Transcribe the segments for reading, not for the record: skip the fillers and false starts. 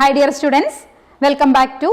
Hi dear students, welcome back to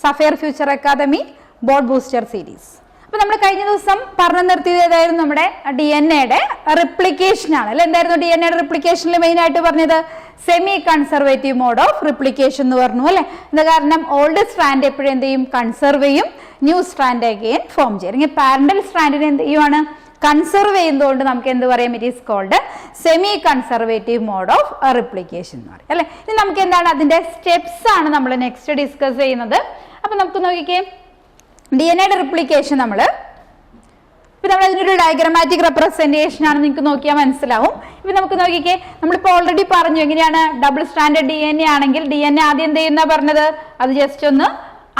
Sapphire Future Academy Board Booster Series. അപ്പോൾ നമ്മൾ കഴിഞ്ഞ ദിവസം പറഞ്ഞു നിർത്തിയതായിരുന്നു നമ്മുടെ DNA-യുടെ റിപ്ലിക്കേഷൻ ആണ് അല്ലേ. എന്തായിരുന്നു DNA-യുടെ റിപ്ലിക്കേഷനിൽ മെയിൻ ആയിട്ട് പറഞ്ഞത്? Semi conservative mode of replication എന്ന് പറഞ്ഞു അല്ലേ. എന്താ കാരണം? ഓൾഡ് സ്ട്രാൻഡ് എപ്പോഴും എന്ത് ചെയ്യും? കൺസർവ് ചെയ്യും, ന്യൂ സ്ട്രാൻഡ് അഗെയിൻ ഫോം ചെയ്യും. അല്ലെങ്കിൽ പാരന്റൽ സ്ട്രാൻഡിനെ എന്ത് ചെയ്യുവാണ്? കൺസർവ് ചെയ്യുന്നതുകൊണ്ട് നമുക്ക് എന്ത് പറയാം? It is called semi conservative mode of replication എന്ന് പറയും അല്ലെ. ഇനി നമുക്ക് എന്താണ് അതിന്റെ സ്റ്റെപ്സ് ആണ് നമ്മൾ നെക്സ്റ്റ് ഡിസ്കസ് ചെയ്യുന്നത്. അപ്പൊ നമുക്ക് നോക്കിക്കേ, DNA-യുടെ റിപ്ലിക്കേഷൻ നമ്മൾ അതിനൊരു ഡയഗ്രമാറ്റിക് റെപ്രസെന്റേഷൻ ആണ്. നിങ്ങൾക്ക് നോക്കിയാൽ മനസ്സിലാവും. ഇപ്പൊ നമുക്ക് നോക്കിക്കേ, നമ്മളിപ്പോ ഓൾറെഡി പറഞ്ഞു എങ്ങനെയാണ് ഡബിൾ സ്റ്റാൻഡേർഡ് DNA ആണെങ്കിൽ DNA ആദ്യം എന്ത് ചെയ്യുന്ന പറഞ്ഞത്? അത് ജസ്റ്റ് ഒന്ന്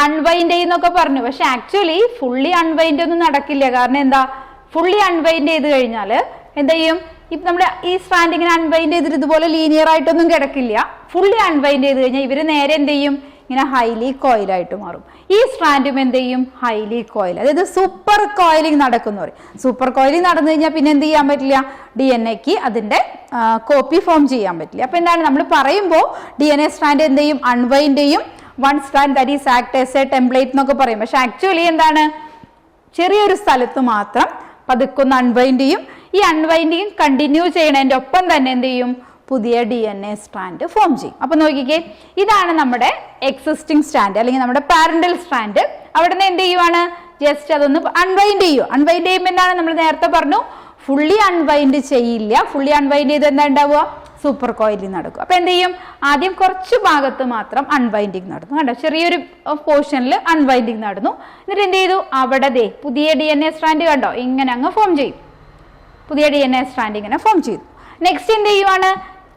അൺവൈൻഡ് ചെയ്യുന്നൊക്കെ പറഞ്ഞു. പക്ഷെ ആക്ച്വലി ഫുള്ളി അൺവൈൻഡ് ഒന്നും നടക്കില്ല. കാരണം എന്താ? ഫുള്ളി അൺവൈൻഡ് ചെയ്ത് കഴിഞ്ഞാൽ എന്ത് ചെയ്യും? ഇപ്പം നമ്മുടെ ഈ സ്ട്രാൻഡ് ഇങ്ങനെ അൺവൈൻഡ് ചെയ്തിട്ട് ഇതുപോലെ ലീനിയർ ആയിട്ടൊന്നും കിടക്കില്ല. ഫുള്ളി അൺവൈൻഡ് ചെയ്ത് കഴിഞ്ഞാൽ ഇവർ നേരെ എന്ത് ചെയ്യും? ഇങ്ങനെ ഹൈലി കോയിലായിട്ട് മാറും. ഈ സ്ട്രാൻഡും എന്ത് ചെയ്യും? ഹൈലി കോയിൽ, അതായത് സൂപ്പർ കോയിലിംഗ് നടക്കുന്നു പറയും. സൂപ്പർ കോയിലിംഗ് നടന്നു കഴിഞ്ഞാൽ പിന്നെ എന്ത് ചെയ്യാൻ പറ്റില്ല? DNA-ക്ക് അതിന്റെ കോപ്പി ഫോം ചെയ്യാൻ പറ്റില്ല. അപ്പൊ എന്താണ് നമ്മൾ പറയുമ്പോൾ DNA സ്ട്രാൻഡ് എന്ത് ചെയ്യും? അൺവൈൻഡ് ചെയ്യും. One strand that is act as A template എന്നൊക്കെ പറയും. പക്ഷെ ആക്ച്വലി എന്താണ്? ചെറിയൊരു സ്ഥലത്ത് മാത്രം പതുക്കൊന്ന് അൺവൈൻഡ് ചെയ്യും. ഈ അൺവൈൻഡിങ് കണ്ടിന്യൂ ചെയ്യണതിന്റെ ഒപ്പം തന്നെ എന്ത് ചെയ്യും? പുതിയ DNA സ്ട്രാൻഡ് ഫോം ചെയ്യും. അപ്പൊ നോക്കിക്കേ, ഇതാണ് നമ്മുടെ എക്സിസ്റ്റിംഗ് സ്ട്രാൻഡ് അല്ലെങ്കിൽ നമ്മുടെ പാരന്റൽ സ്ട്രാൻഡ്. അവിടെ നിന്ന് എന്ത് ചെയ്യുവാണ്? ജസ്റ്റ് അതൊന്ന് അൺവൈൻഡ് ചെയ്യും. അൺവൈൻഡ് ചെയ്യുമ്പോൾ എന്താണ്? നമ്മൾ നേരത്തെ പറഞ്ഞു, ഫുള്ളി അൺവൈൻഡ് ചെയ്യില്ല. ഫുള്ളി അൺവൈൻഡ് ചെയ്ത് എന്താ ഉണ്ടാവുക? സൂപ്പർ കോയിലിംഗ് നടക്കും. അപ്പൊ എന്ത് ചെയ്യും? ആദ്യം കുറച്ച് ഭാഗത്ത് മാത്രം അൺവൈൻഡിങ് നടന്നു. കണ്ടോ, ചെറിയൊരു പോർഷനിൽ അൺവൈൻഡിങ് നടന്നു. എന്നിട്ട് എന്ത് ചെയ്തു? അവിടെ പുതിയ DNA സ്ട്രാൻഡ് കണ്ടോ ഇങ്ങനെ അങ്ങ് ഫോം ചെയ്യും. പുതിയ DNA സ്ട്രാൻഡ് ഇങ്ങനെ ഫോം ചെയ്തു. നെക്സ്റ്റ് എന്ത് ചെയ്യുവാണ്?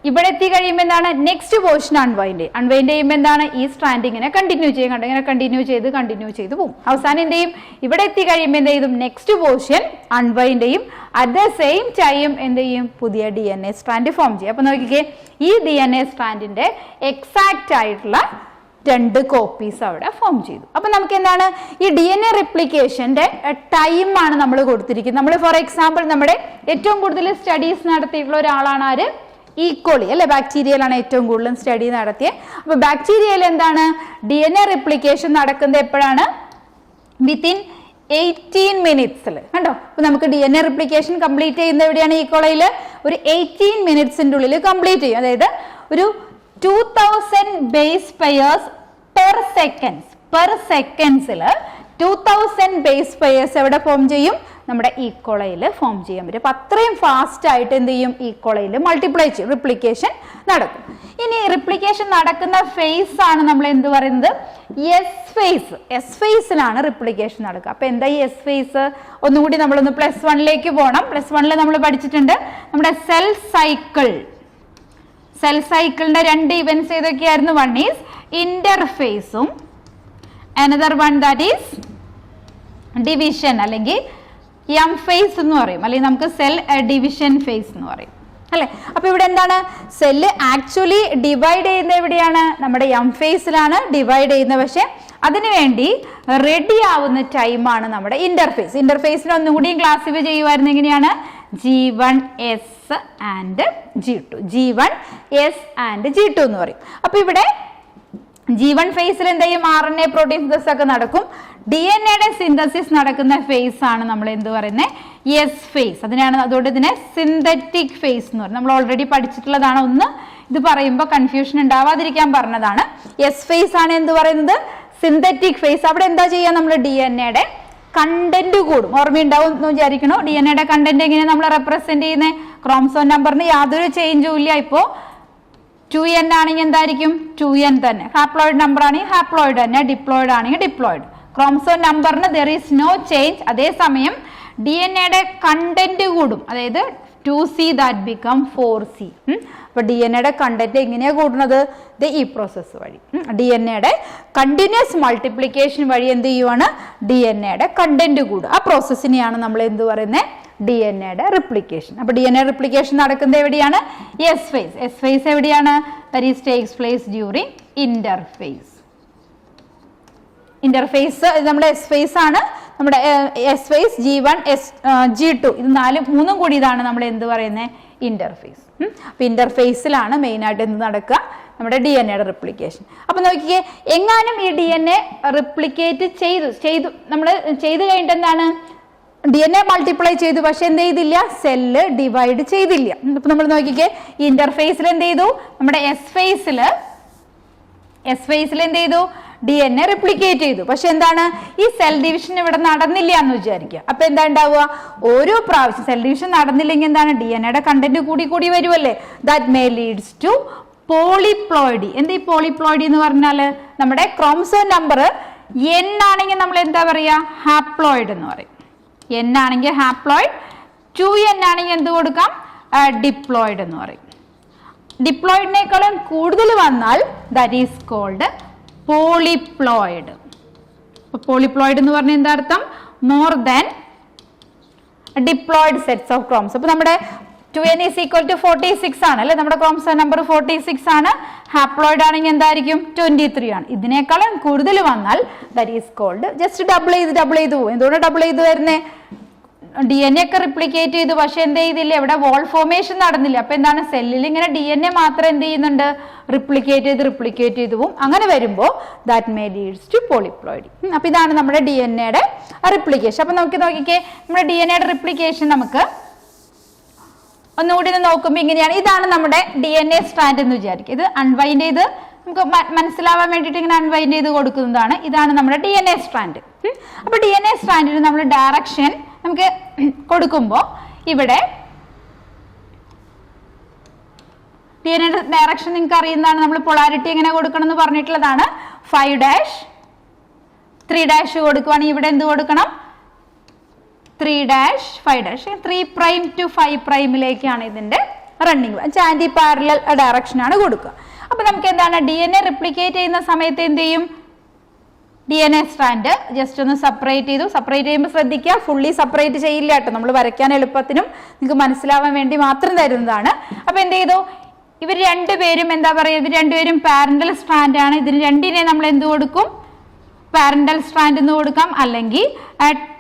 ഇവിടെ എത്തി കഴിയുമ്പോൾ എന്താണ്? നെക്സ്റ്റ് പോർഷൻ അൺവൈൻഡ് ചെയ്യും. അൺവൈൻഡ് ചെയ്യുമ്പോൾ എന്താണ്? ഈ സ്ട്രാൻഡ് ഇങ്ങനെ കണ്ടിന്യൂ ചെയ്യും. കണ്ടോ, ഇങ്ങനെ കണ്ടിന്യൂ ചെയ്ത് പോകും. അവസാനം എന്ത് ചെയ്യും? ഇവിടെ എത്തി കഴിയുമ്പോൾ എന്ത് ചെയ്യും? നെക്സ്റ്റ് പോർഷൻ അൺവൈൻഡ് ചെയ്യും. അറ്റ് ദ സെയിം ടൈം എന്ത് ചെയ്യും? പുതിയ DNA സ്ട്രാൻഡ് ഫോം ചെയ്യും. അപ്പൊ നോക്കിക്കേ, ഈ DNA സ്ട്രാൻഡിന്റെ എക്സാക്റ്റ് ആയിട്ടുള്ള 2 കോപ്പീസ് അവിടെ ഫോം ചെയ്തു. അപ്പൊ നമുക്ക് എന്താണ്? ഈ DNA റിപ്ലിക്കേഷന്റെ ടൈം ആണ് നമ്മൾ കൊടുത്തിരിക്കുന്നത്. നമ്മൾ ഫോർ എക്സാമ്പിൾ നമ്മുടെ ഏറ്റവും കൂടുതൽ സ്റ്റഡീസ് നടത്തിയിട്ടുള്ള ഒരാളാണ് ആര്? ഈക്കോളി അല്ലെ. ബാക്ടീരിയയിലാണ് ഏറ്റവും കൂടുതൽ സ്റ്റഡി നടത്തിയത്. അപ്പൊ ബാക്ടീരിയയിൽ എന്താണ്? DNA റിപ്ലിക്കേഷൻ നടക്കുന്നത് എപ്പോഴാണ്? വിത്തിൻ 18 മിനിറ്റ്സിൽ. കണ്ടോ, അപ്പൊ നമുക്ക് DNA റിപ്ലിക്കേഷൻ കംപ്ലീറ്റ് ചെയ്യുന്നത് എവിടെയാണ്? ഈക്കോളയിൽ ഒരു 18 മിനിറ്റ്സിന്റെ ഉള്ളിൽ കംപ്ലീറ്റ് ചെയ്യും. അതായത് ഒരു 2000 ബേസ് പെയർസ് പെർ സെക്കൻഡ്സിൽ 2000 ബേസ് പെയർസ് എവിടെ ഫോം ചെയ്യും? നമ്മുടെ ഈക്കോളയിൽ ഫോം ചെയ്യാൻ പറ്റും. അപ്പൊ അത്രയും ഫാസ്റ്റ് ആയിട്ട് എന്ത് ചെയ്യും? ഈക്കോളയിൽ മൾട്ടിപ്ലൈ ചെയ്യും, റിപ്ലിക്കേഷൻ നടക്കും. ഇനി റിപ്ലിക്കേഷൻ നടക്കുന്ന ഫേസ് ആണ് നമ്മൾ എന്ത് പറയുന്നത്? S phase. എസ് ഫേസിലാണ് റിപ്ലിക്കേഷൻ നടക്കുക. അപ്പൊ എന്താ ഈ എസ് ഫേസ്? ഒന്നുകൂടി നമ്മളൊന്ന് +1 പോകണം. +1 നമ്മൾ പഠിച്ചിട്ടുണ്ട് നമ്മുടെ സെൽ സൈക്കിളിന്റെ 2 ഇവന്റ്സ് ഏതൊക്കെയായിരുന്നു? വൺ ഈസ് ഇന്റർഫേസും another one that is division അല്ലെങ്കിൽ എം ഫേസ് എന്ന് പറയും, അല്ലെങ്കിൽ നമുക്ക് സെൽ ഡിവിഷൻ ഫേസ് എന്ന് പറയും അല്ലെ. അപ്പൊ ഇവിടെ എന്താണ്? സെല്ല് ആക്ച്വലി ഡിവൈഡ് ചെയ്യുന്നത് എവിടെയാണ്? നമ്മുടെ എം ഫേസിലാണ് ഡിവൈഡ് ചെയ്യുന്നത്. പക്ഷെ അതിനുവേണ്ടി റെഡി ആവുന്ന ടൈമാണ് നമ്മുടെ ഇന്റർഫേസ്. ഇന്റർഫേസിനെ ഒന്നും കൂടിയും ക്ലാസിഫൈ ചെയ്യുമായിരുന്നു. എങ്ങനെയാണ്? G1S and G2. G1S and G2 എന്ന് പറയും. അപ്പൊ ഇവിടെ G1 ഫേസിൽ എന്ത് ചെയ്യും? RNA പ്രോട്ടീൻ സിന്തസിസ് ഒക്കെ നടക്കും. DNA-യുടെ സിന്തസിസ് നടക്കുന്ന ഫേസ് ആണ് നമ്മൾ എന്ത് പറയുന്നത്? S phase. അതുകൊണ്ട് ഇതിനെ സിന്തറ്റിക് ഫേസ് എന്ന് പറയും. നമ്മൾ ഓൾറെഡി പഠിച്ചിട്ടുള്ളതാണ്. ഒന്ന് ഇത് പറയുമ്പോൾ കൺഫ്യൂഷൻ ഉണ്ടാവാതിരിക്കാൻ പറഞ്ഞതാണ്. എസ് ഫേസ് ആണ് എന്ത് പറയുന്നത്? Synthetic phase. അവിടെ എന്താ ചെയ്യുക? നമ്മൾ DNA-യുടെ കണ്ടന്റ് കൂടും. ഓർമ്മയുണ്ടാവും എന്ന് വിചാരിക്കണോ? DNA-യുടെ കണ്ടന്റ് എങ്ങനെയാണ് നമ്മൾ റെപ്രസെന്റ് ചെയ്യുന്നത്? ക്രോമസോം നമ്പറിന് യാതൊരു ചേഞ്ചും ഇല്ല. ഇപ്പോ 2n ആണെങ്കിൽ എന്തായിരിക്കും? 2n തന്നെ. ഹാപ്ലോയിഡ് നമ്പർ ആണെങ്കിൽ ഹാപ്ലോയിഡ് തന്നെ. ഡിപ്ലോയിഡ് ആണെങ്കിൽ ഡിപ്ലോയിഡ്. ക്രോമസോം നമ്പറിന് ദർ ഈസ് നോ ചേഞ്ച്. അതേസമയം DNA-യുടെ കണ്ടന്റ് കൂടും. അതായത് 2C ദാറ്റ് ബിക്കം 4C. അപ്പൊ DNA-യുടെ കണ്ടന്റ് എങ്ങനെയാ കൂടുന്നത്? ഈ പ്രോസസ്സ് വഴി. DNA-യുടെ കണ്ടിന്യൂസ് മൾട്ടിപ്ലിക്കേഷൻ വഴി എന്ത് ചെയ്യുവാണ്? DNA-യുടെ കണ്ടന്റ് കൂടും. ആ പ്രോസസ്സിനെയാണ് നമ്മൾ എന്ത് പറയുന്നത്? DNA-യുടെ റിപ്ലിക്കേഷൻ. അപ്പൊ DNA റിപ്ലിക്കേഷൻ നടക്കുന്നത് എവിടെയാണ്? S phase. എസ് ഫേസ് എവിടെയാണ്? That is takes place during interphase. Interphase നമ്മുടെ എസ് ഫേസ് ആണ്. നമ്മുടെ എസ് ഫേസ് G1 G2 ഇത് മൂന്നും കൂടി ഇതാണ് നമ്മൾ എന്ത് പറയുന്നത് ഇന്റർഫേസ്. അപ്പൊ ഇന്റർഫേസിലാണ് മെയിൻ ആയിട്ട് എന്ത് നടക്കുക നമ്മുടെ DNA റിപ്ലിക്കേഷൻ. അപ്പൊ നോക്കിക്കേ, എങ്ങാനും ഈ DNA റിപ്ലിക്കേറ്റ് ചെയ്തു നമ്മൾ ചെയ്ത് കഴിഞ്ഞിട്ട് എന്താണ് DNA മൾട്ടിപ്ലൈ ചെയ്തു, പക്ഷെ എന്ത് ചെയ്തില്ല, സെല്ല് ഡിവൈഡ് ചെയ്തില്ല. ഇപ്പൊ നമ്മൾ നോക്കിക്കേ, ഈ ഇന്റർഫേസിൽ എന്ത് ചെയ്തു, നമ്മുടെ എസ് ഫേസിൽ എന്ത് ചെയ്തു, DNA റിപ്ലിക്കേറ്റ് ചെയ്തു. പക്ഷെ എന്താണ്, ഈ സെൽ ഡിവിഷൻ ഇവിടെ നടന്നില്ല എന്ന് വിചാരിക്കുക. അപ്പൊ എന്താ ഉണ്ടാവുക, ഓരോ പ്രാവശ്യം സെൽ ഡിവിഷൻ നടന്നില്ലെങ്കിൽ എന്താണ്, DNA കണ്ടന്റ് കൂടി വരുമല്ലേ. That may leads to polyploidy. എന്താ ഈ പോളിപ്ലോയിഡി എന്ന് പറഞ്ഞാല്, നമ്മുടെ ക്രോമസോം നമ്പർ N ആണെങ്കിൽ നമ്മൾ എന്താ പറയാ, ഹാപ്ലോയിഡ് എന്ന് പറയും. N ആണെങ്കിൽ ഹാപ്ലോയിഡ്, 2N ആണെങ്കിൽ എന്ത് കൊടുക്കാം, ഡിപ്ലോയിഡ് എന്ന് പറയും. ഡിപ്ലോയിഡിനേക്കാളും കൂടുതൽ വന്നാൽ that is called polyploid. Polyploid എന്ന് പറഞ്ഞാൽ എന്താ അർത്ഥം, more than diploid sets of chromosomes. അപ്പൊ നമ്മുടെ 2N is equal to 46 ആണ് അല്ലെ, നമ്മുടെ ക്രോമസോം നമ്പർ 46 ആണ്. ഹാപ്ലോയിഡ് ആണെങ്കിൽ എന്തായിരിക്കും, 23 ആണ്. ഇതിനേക്കാളും കൂടുതൽ വന്നാൽ that is called, just double ചെയ്ത് പോകും. എന്തുകൊണ്ട് ഡബിൾ ചെയ്ത് വരുന്നേ, DNA ഒക്കെ റിപ്ലിക്കേറ്റ് ചെയ്തു, പക്ഷെ എന്ത് ചെയ്തില്ല, ഇവിടെ വോൾ ഫോർമേഷൻ നടന്നില്ല. അപ്പൊ എന്താണ്, സെല്ലിൽ ഇങ്ങനെ DNA മാത്രം എന്ത് ചെയ്യുന്നുണ്ട്, റിപ്ലിക്കേറ്റ് ചെയ്തു പോകും. അങ്ങനെ വരുമ്പോൾ that may leads to polyploidy. അപ്പൊ ഇതാണ് നമ്മുടെ DNA റിപ്ലിക്കേഷൻ. അപ്പൊ നോക്കിക്കേ, നമ്മുടെ DNA റിപ്ലിക്കേഷൻ നമുക്ക് ഒന്നുകൂടി നോക്കുമ്പോൾ ഇങ്ങനെയാണ്. ഇതാണ് നമ്മുടെ DNA സ്ട്രാൻഡ് എന്ന് വിചാരിക്കുക. ഇത് അൺവൈൻഡ് ചെയ്ത് നമുക്ക് മനസ്സിലാവാൻ വേണ്ടിയിട്ട് ഇങ്ങനെ അൺവൈൻഡ് ചെയ്ത് കൊടുക്കുന്നതാണ്. ഇതാണ് നമ്മുടെ DNA സ്ട്രാൻഡ്. അപ്പൊ DNA സ്ട്രാൻഡിന് നമ്മൾ ഡയറക്ഷൻ നമുക്ക് കൊടുക്കുമ്പോൾ ഇവിടെ DNA ഡയറക്ഷൻ നിങ്ങൾക്ക് അറിയുന്നതാണ്. നമ്മൾ പൊളാരിറ്റി എങ്ങനെ കൊടുക്കണം എന്ന് പറഞ്ഞിട്ടുള്ളതാണ്. 5' 3' കൊടുക്കുവാണെങ്കിൽ ഇവിടെ എന്ത് കൊടുക്കണം, 3' 5' 3' to 5' ഇതിന്റെ റണ്ണിങ്. ആന്റി പാരലൽ ഡയറക്ഷൻ ആണ് കൊടുക്കുക. അപ്പൊ നമുക്ക് എന്താണ്, DNA റിപ്ലിക്കേറ്റ് ചെയ്യുന്ന സമയത്ത് എന്ത് ചെയ്യും, DNA സ്ട്രാൻഡ് ജസ്റ്റ് ഒന്ന് സെപ്പറേറ്റ് ചെയ്തു. സെപ്പറേറ്റ് ചെയ്യുമ്പോൾ ശ്രദ്ധിക്കുക, ഫുള്ളി സെപ്പറേറ്റ് ചെയ്യില്ല കേട്ടോ, നമ്മൾ വരയ്ക്കാൻ എളുപ്പത്തിനും നിങ്ങൾക്ക് മനസ്സിലാവാൻ വേണ്ടി മാത്രം തരുന്നതാണ്. അപ്പൊ എന്ത് ചെയ്തു, ഇവർ രണ്ടുപേരും എന്താ പറയുക, ഇവർ രണ്ടുപേരും പാരന്റൽ സ്ട്രാൻഡ് ആണ്. ഇതിന് രണ്ടിനെ നമ്മൾ എന്ത് കൊടുക്കും, പാരന്റൽ സ്ട്രാൻഡ് എന്ന് കൊടുക്കാം, അല്ലെങ്കിൽ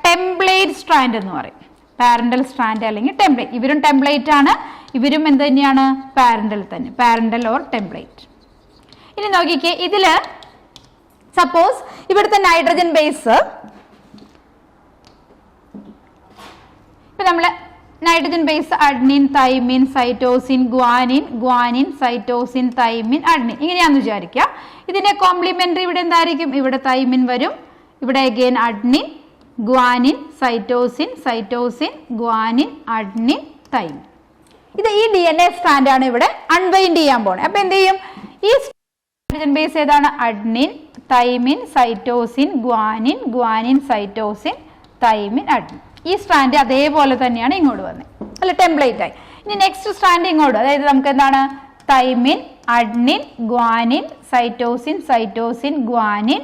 ടെംപ്ലേറ്റ് സ്ട്രാൻഡ് എന്ന് പറയും. പാരന്റൽ സ്ട്രാൻഡ് അല്ലെങ്കിൽ ടെംപ്ലേറ്റ്. ഇവരും ടെംപ്ലേറ്റ് ആണ്, ഇവരും എന്ത് തന്നെയാണ്, പാരന്റൽ തന്നെ, പാരന്റൽ ഓർ ടെംപ്ലേറ്റ്. ഇനി നോക്കിക്കേ, ഇതില് സപ്പോസ് ഇവിടുത്തെ നൈട്രജൻ ബേസ്, ഇപ്പൊ നമ്മള് nitrogen base adenine, thymine, cytosine, guanine, cytosine, thymine, adenine ഇങ്ങനെയാന്ന് വിചാരിക്കുക. ഇതിന്റെ കോംപ്ലിമെന്ററി ഇവിടെ എന്തായിരിക്കും, ഇവിടെ തൈമിൻ വരും, ഇവിടെ again adenine, guanine, cytosine, guanine, adenine, thymine. ഇത് ഈ DNA സ്ട്രാൻഡ് ആണ് ഇവിടെ അൺവൈൻഡ് ചെയ്യാൻ പോണേ. അപ്പൊ എന്ത് ചെയ്യും, ഈ നൈട്രജൻ ബേസ് ഏതാണ്, adenine, thymine, cytosine, guanine, cytosine, thymine, adenine. ഈ സ്ട്രാൻഡ് അതേപോലെ തന്നെയാണ് ഇങ്ങോട്ട് വന്നത് അല്ല, ടെംപ്ലേറ്റ് ആയി. ഇനി നെക്സ്റ്റ് സ്ട്രാൻഡ് ഇങ്ങോട്ട്, അതായത് നമുക്ക് എന്താണ്, thymine, adenine, guanine, cytosine, guanine,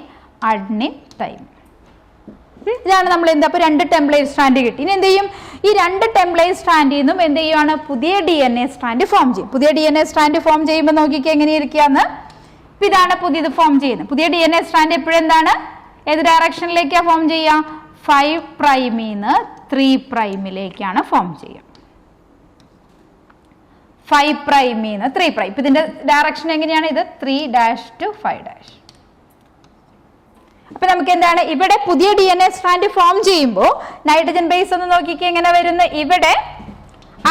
adenine, thymine. ഇതാണ് നമ്മൾ എന്താ, അപ്പൊ രണ്ട് ടെംപ്ലേറ്റ് സ്ട്രാൻഡ് കിട്ടി. ഇനി എന്ത് ചെയ്യും, ഈ രണ്ട് ടെംപ്ലേറ്റ് സ്ട്രാൻഡിൽ നിന്നും എന്ത് ചെയ്യുവാണ്, പുതിയ DNA സ്ട്രാൻഡ് ഫോം ചെയ്യും. പുതിയ DNA സ്ട്രാൻഡ് ഫോം ചെയ്യുമ്പോൾ നോക്കിക്ക് എങ്ങനെ ഇരിക്കുകയെന്ന്. ഇതാണ് പുതിയത് ഫോം ചെയ്യുന്നത്. പുതിയ DNA സ്ട്രാൻഡ് എപ്പോഴും എന്താണ്, ഏത് ഡയറക്ഷനിലേക്കാണ് ഫോം ചെയ്യുക, 5' 3' ഫോം ചെയ്യുക. 5' 3'. ഇപ്പൊ ഇതിന്റെ ഡയറക്ഷൻ എങ്ങനെയാണ്, ഇത് 3' to 5'. അപ്പൊ നമുക്ക് എന്താണ്, ഇവിടെ പുതിയ DNA സ്ട്രാൻഡ് ഫോം ചെയ്യുമ്പോൾ നൈട്രജൻ ബേസ് ഒന്ന് നോക്കിക്ക് എങ്ങനെ വരുന്നത്. ഇവിടെ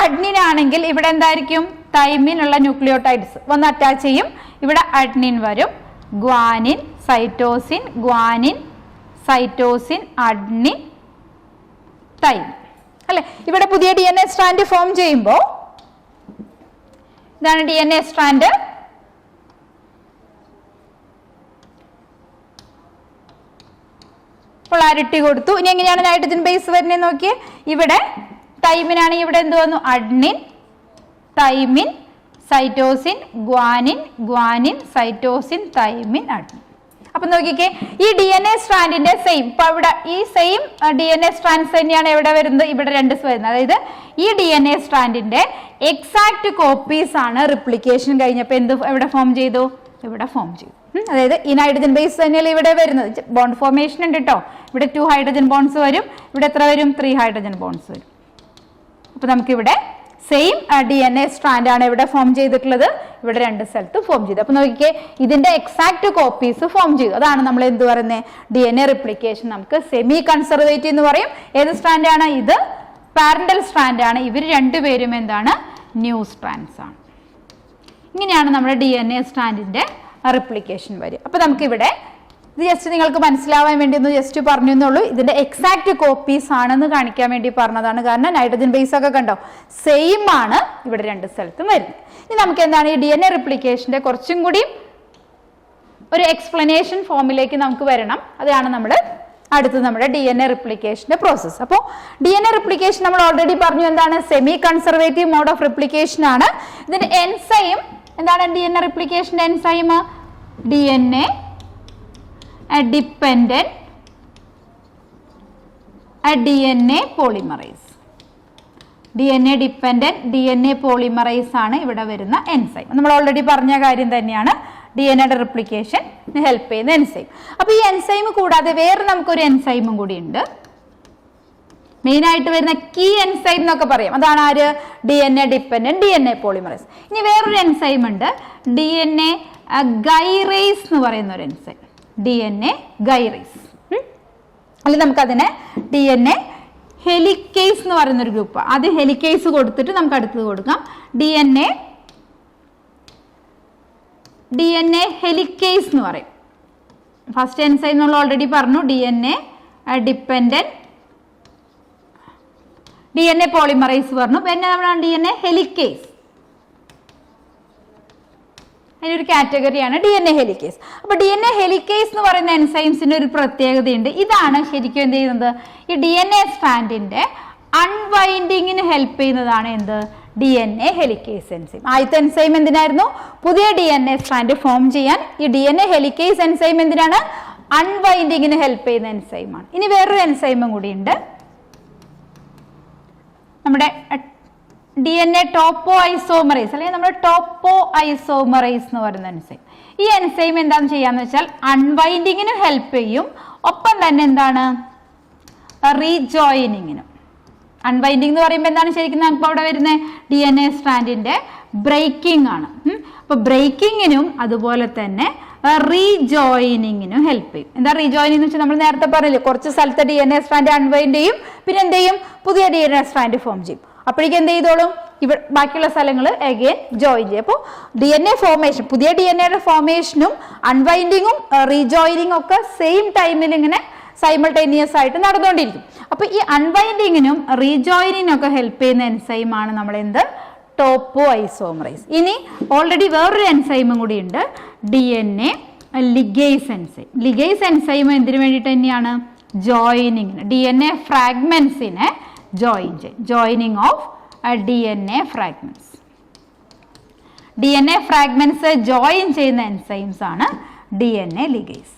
അഡ്നിൻ ആണെങ്കിൽ ഇവിടെ എന്തായിരിക്കും, തൈമിൻ ഉള്ള ന്യൂക്ലിയോടൈഡ്സ് ഒന്ന് അറ്റാച്ച് ചെയ്യും. ഇവിടെ അഡ്നിൻ വരും, ഗ്വാനിൻ, സൈറ്റോസിൻ, അഡ്നിൻ, തൈമിൻ അല്ലെ. ഇവിടെ പുതിയ DNA സ്ട്രാൻഡ് ഫോം ചെയ്യുമ്പോൾ ഇതാണ് DNA സ്ട്രാൻഡ്. പൊളാരിറ്റി കൊടുത്തു. ഇനി എങ്ങനെയാണ് നൈട്രജൻ ബേസ് വരുന്നത് നോക്കിയേ. ഇവിടെ തൈമിനാണെങ്കിൽ ഇവിടെ എന്ത് വന്നു, adenine, thymine, cytosine, guanine, cytosine, thymine, adenine. അപ്പൊ നോക്കിക്കേ, ഈ DNA സ്ട്രാൻഡിന്റെ സെയിം, ഇപ്പൊ ഇവിടെ ഈ സെയിം DNA സ്ട്രാൻഡ്സ് തന്നെയാണ് എവിടെ വരുന്നത്, ഇവിടെ രണ്ട് വരുന്നത്. അതായത് ഈ DNA സ്ട്രാൻഡിന്റെ എക്സാക്ട് കോപ്പീസ് ആണ് റിപ്ലിക്കേഷൻ കഴിഞ്ഞപ്പോൾ എന്ത് എവിടെ ഫോം ചെയ്തു, ഇവിടെ ഫോം ചെയ്യും. അതായത് ഈ ഹൈഡ്രജൻ ബേസ് തന്നെയല്ലേ ഇവിടെ വരുന്നത്. ബോണ്ട് ഫോർമേഷൻ ഉണ്ട് കേട്ടോ. ഇവിടെ 2 ഹൈഡ്രജൻ ബോൺസ് വരും, ഇവിടെ എത്ര വരും? 3 ഹൈഡ്രജൻ ബോൺസ് വരും. അപ്പൊ നമുക്കിവിടെ സെയിം DNA സ്ട്രാൻഡ് ആണ് ഇവിടെ ഫോം ചെയ്തിട്ടുള്ളത്, ഇവിടെ 2 സ്ഥലത്ത് ഫോം ചെയ്തു. അപ്പൊ നോക്കിക്കേ, ഇതിന്റെ എക്സാക്ട് കോപ്പീസ് ഫോം ചെയ്തു. അതാണ് നമ്മൾ എന്ത് പറയുന്നത്? DNA replication. നമുക്ക് സെമി കൺസർവേറ്റീവ് എന്ന് പറയും. ഏത് സ്ട്രാൻഡ് ആണ് ഇത്? പാരന്റൽ സ്ട്രാൻഡ് ആണ്. ഇവർ രണ്ടുപേരും എന്താണ്? ന്യൂ സ്ട്രാൻഡ്സ് ആണ്. ഇങ്ങനെയാണ് നമ്മുടെ DNA സ്ട്രാൻഡിന്റെ റിപ്ലിക്കേഷൻ വരിക. അപ്പൊ നമുക്കിവിടെ ഇത് ജസ്റ്റ് നിങ്ങൾക്ക് മനസ്സിലാവാൻ വേണ്ടി ഒന്ന് ജസ്റ്റ് പറഞ്ഞു എന്നുള്ളൂ. ഇതിന്റെ എക്സാക്ട് കോപ്പീസ് ആണെന്ന് കാണിക്കാൻ വേണ്ടി പറഞ്ഞതാണ്. കാരണം നൈട്രജൻ ബേസ് ഒക്കെ കണ്ടോ, സെയിം ആണ് ഇവിടെ 2 സ്ഥലത്തും വരുന്നത്. ഇനി നമുക്ക് എന്താണ് ഈ DNA റിപ്ലിക്കേഷന്റെ കുറച്ചും കൂടി ഒരു എക്സ്പ്ലനേഷൻ ഫോമിലേക്ക് നമുക്ക് വരണം. അതാണ് നമ്മൾ അടുത്ത് നമ്മുടെ DNA റിപ്ലിക്കേഷന്റെ പ്രോസസ്സ്. അപ്പോൾ DNA റിപ്ലിക്കേഷൻ നമ്മൾ ഓൾറെഡി പറഞ്ഞു എന്താണ്? Semi conservative mode of replication ആണ്. ഇതിന്റെ എൻസൈം എന്താണ്? DNA റിപ്ലിക്കേഷന്റെ enzyme DNA dependent DNA polymerase. DNA dependent DNA polymerase ആണ് ഇവിടെ വരുന്ന എൻസൈം. നമ്മൾ ഓൾറെഡി പറഞ്ഞ കാര്യം തന്നെയാണ് DNA റിപ്ലിക്കേഷൻ ഹെൽപ്പ് ചെയ്യുന്ന എൻസൈം. അപ്പൊ ഈ എൻസൈം കൂടാതെ വേറെ നമുക്കൊരു എൻസൈമും കൂടി ഉണ്ട്. മെയിൻ ആയിട്ട് വരുന്ന കീ എൻസൈം എന്നൊക്കെ പറയാം. അതാണ് ആര്? DNA dependent DNA polymerase. ഇനി വേറൊരു എൻസൈം ഉണ്ട്, DNA ഗൈറേസ് എന്ന് പറയുന്ന ഒരു എൻസൈം. DNA ഗൈറേസ് അല്ലെങ്കിൽ നമുക്കതിനെ DNA ഹെലിക്കേസ് എന്ന് പറയുന്ന ഒരു ഗ്രൂപ്പ്. ആദ്യം ഹെലിക്കേസ് കൊടുത്തിട്ട് നമുക്ക് അടുത്തത് കൊടുക്കാം. DNA ഹെലിക്കേസ് എന്ന് പറയും. ഫസ്റ്റ് എൻസൈം നമ്മൾ ഓൾറെഡി പറഞ്ഞു, DNA ഡിപ്പെൻഡന്റ് DNA പോളിമറൈസ് പറഞ്ഞു. പിന്നെ നമ്മളാണ് DNA ഹെലിക്കേസ്. അതിനൊരു കാറ്റഗറിയാണ് DNA ഹെലിക്കേസ്. അപ്പൊ DNA ഹെലിക്കേസ് എന്ന് പറയുന്ന എൻസൈംസിന്റെ ഒരു പ്രത്യേകതയുണ്ട്. ഇതാണ് ശരിക്കും എന്ത് ചെയ്യുന്നത്? ഈ DNA സ്ട്രാൻഡിന്റെ അൺവൈൻഡിങ്ങിന് ഹെൽപ്പ് ചെയ്യുന്നതാണ് എന്ത്? DNA helicase enzyme. ആദ്യത്തെ എൻസൈം എന്തിനായിരുന്നു? പുതിയ DNA സ്ട്രാൻഡ് ഫോം ചെയ്യാൻ. ഈ DNA ഹെലിക്കേസ് എൻസൈം എന്തിനാണ്? അൺവൈൻഡിങ്ങിന് ഹെൽപ്പ് ചെയ്യുന്ന എൻസൈമാണ്. ഇനി വേറൊരു എൻസൈമും കൂടി ഉണ്ട്, നമ്മുടെ DNA ടോപ്പോ ഐസോമറൈസ് അല്ലെങ്കിൽ നമ്മുടെ ടോപ്പോ ഐസോമറൈസ് എന്ന് പറയുന്ന എൻസൈം. ഈ എൻസൈം എന്താണ് ചെയ്യാന്ന് വെച്ചാൽ അൺവൈൻഡിങ്ങിനും ഹെൽപ്പ് ചെയ്യും, ഒപ്പം തന്നെ എന്താണ്? റീജോയിനിങ്ങിനും. അൺവൈൻഡിങ് എന്ന് പറയുമ്പോൾ എന്താണ് ശരിക്കും നമുക്ക് അവിടെ വരുന്നത്? DNA സ്ട്രാൻഡിന്റെ ബ്രേക്കിംഗ് ആണ്. അപ്പൊ ബ്രേക്കിങ്ങിനും അതുപോലെ തന്നെ റീജോയിനിങ്ങിനും ഹെൽപ്പ് ചെയ്യും. എന്താ റീജോയിനിങ് എന്ന് വെച്ചാൽ നമ്മൾ നേരത്തെ പറഞ്ഞില്ലേ, കുറച്ച് സ്ഥലത്ത് DNA സ്ട്രാൻഡ് അൺവൈൻഡ് ചെയ്യും, പിന്നെ എന്ത് ചെയ്യും? പുതിയ DNA സ്ട്രാൻഡ് ഫോം ചെയ്യും. അപ്പോഴേക്കും എന്ത് ചെയ്തോളും? ഇവിടെ ബാക്കിയുള്ള സ്ഥലങ്ങൾ അഗെയിൻ ജോയിൻ ചെയ്യും. അപ്പോൾ DNA ഫോർമേഷൻ, പുതിയ DNAയുടെ ഫോർമേഷനും അൺവൈൻഡിങ്ങും റീജോയിനിങ്ങും ഒക്കെ സെയിം ടൈമിൽ ഇങ്ങനെ സൈമൾട്ടേനിയസ് ആയിട്ട് നടന്നുകൊണ്ടിരിക്കും. അപ്പൊ ഈ അൺവൈൻഡിങ്ങിനും റീജോയിനിങ്ങിനും ഒക്കെ ഹെൽപ്പ് ചെയ്യുന്ന എൻസൈമാണ് നമ്മൾ എന്ത്? ടോപ്പോ ഐസോമറൈസ്. ഇനി ഓൾറെഡി വേറൊരു എൻസൈമും കൂടി ഉണ്ട്, DNA ligase enzyme. Ligase enzyme എന്തിനു വേണ്ടിയിട്ട് തന്നെയാണ്? ജോയിനിങ്ങിന്, DNA ഫ്രാഗ്മെന്റ്സിനെ ജോയിൻ ചെയ്യും. Joining of DNA fragments. DNA fragments join ചെയ്യുന്ന എൻസൈംസ് ആണ് DNA ലിഗേസ്.